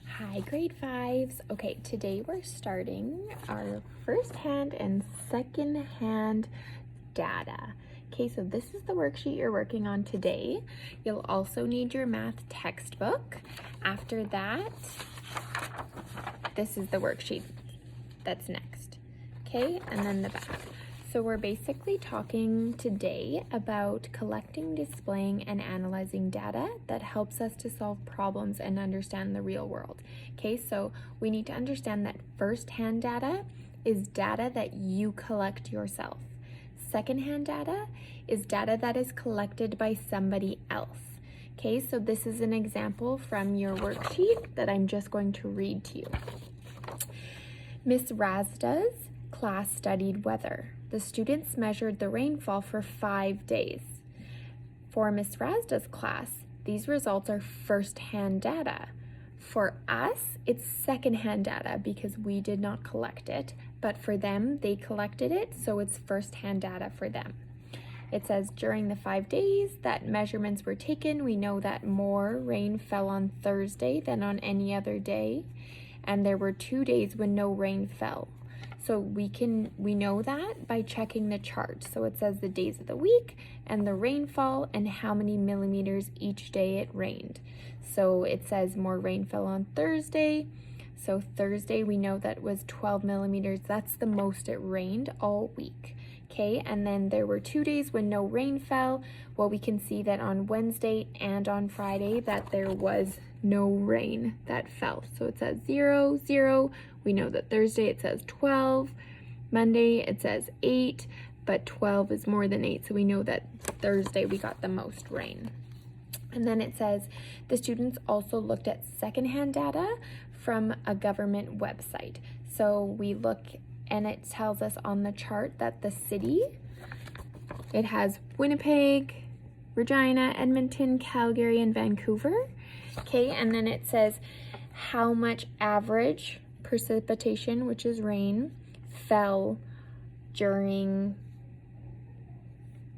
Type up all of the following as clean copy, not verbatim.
Hi, grade fives. Okay, today we're starting our first-hand and second-hand data. Okay, so this is the worksheet you're working on today. You'll also need your math textbook. After that, this is the worksheet that's next. Okay, and then the back. So we're basically talking today about collecting, displaying, and analyzing data that helps us to solve problems and understand the real world. Okay, so we need to understand that first-hand data is data that you collect yourself. Second-hand data is data that is collected by somebody else. Okay, so this is an example from your worksheet that I'm just going to read to you. Miss Razda's class studied weather. The students measured the rainfall for 5 days. For Miss Razda's class, these results are first-hand data. For us, it's second-hand data because we did not collect it, but for them, they collected it, so it's first-hand data for them. It says during the 5 days that measurements were taken, we know that more rain fell on Thursday than on any other day, and there were 2 days when no rain fell. So we know that by checking the chart. So it says the days of the week and the rainfall and how many millimeters each day it rained. So it says more rain fell on Thursday. So Thursday we know that was 12 millimeters. That's the most it rained all week. Okay, and then there were 2 days when no rain fell. Well, we can see that on Wednesday and on Friday that there was no rain that fell. So it says 0, 0. We know that Thursday it says 12. Monday it says 8, but 12 is more than 8. So we know that Thursday we got the most rain. And then it says the students also looked at secondhand data from a government website. So we look and it tells us on the chart that the city, it has Winnipeg, Regina, Edmonton, Calgary, and Vancouver. Okay, and then it says how much average precipitation, which is rain, fell during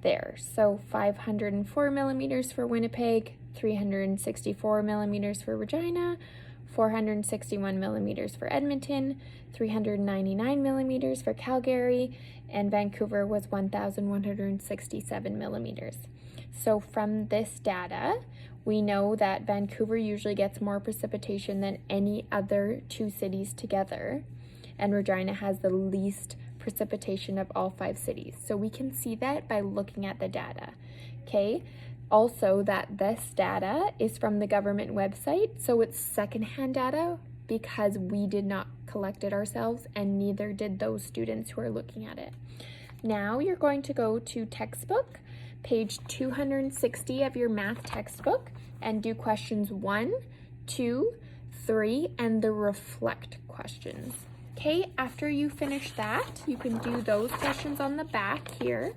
there. So 504 millimeters for Winnipeg, 364 millimeters for Regina, 461 millimeters for Edmonton, 399 millimeters for Calgary, and Vancouver was 1,167 millimeters. So from this data, we know that Vancouver usually gets more precipitation than any other two cities together, and Regina has the least precipitation of all 5 cities. So we can see that by looking at the data, okay? Also, that this data is from the government website, so it's secondhand data because we did not collect it ourselves, and neither did those students who are looking at it. Now you're going to go to textbook, page 260 of your math textbook, and do questions 1, 2, 3, and the reflect questions. Okay, after you finish that, you can do those questions on the back here.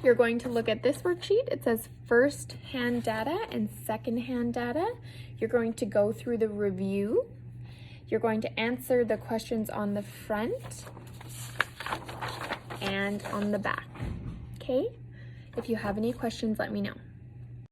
You're going to look at this worksheet. It says first-hand data and second-hand data. You're going to go through the review. You're going to answer the questions on the front and on the back. Okay? If you have any questions, let me know.